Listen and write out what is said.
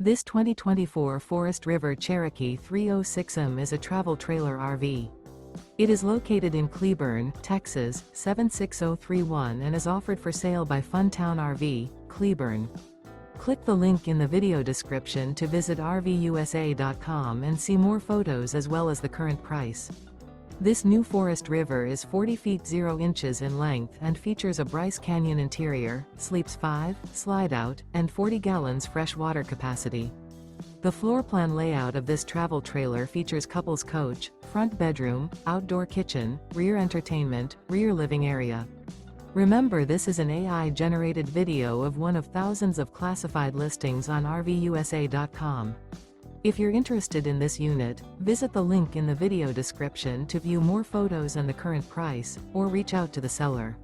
This 2024 Forest River Cherokee 306M is a travel trailer RV. It is located in Cleburne, Texas, 76031 and is offered for sale by Funtown RV, Cleburne. Click the link in the video description to visit RVUSA.com and see more photos as well as the current price. This new Forest River is 40 feet 0 inches in length and features a BRYCE CANYON interior, sleeps 5, slide-out, and 40 gallons fresh water capacity. The floor plan layout of this travel trailer features couples coach, front bedroom, outdoor kitchen, rear entertainment, rear living area. Remember, this is an AI-generated video of one of thousands of classified listings on RVUSA.com. If you're interested in this unit, visit the link in the video description to view more photos and the current price, or reach out to the seller.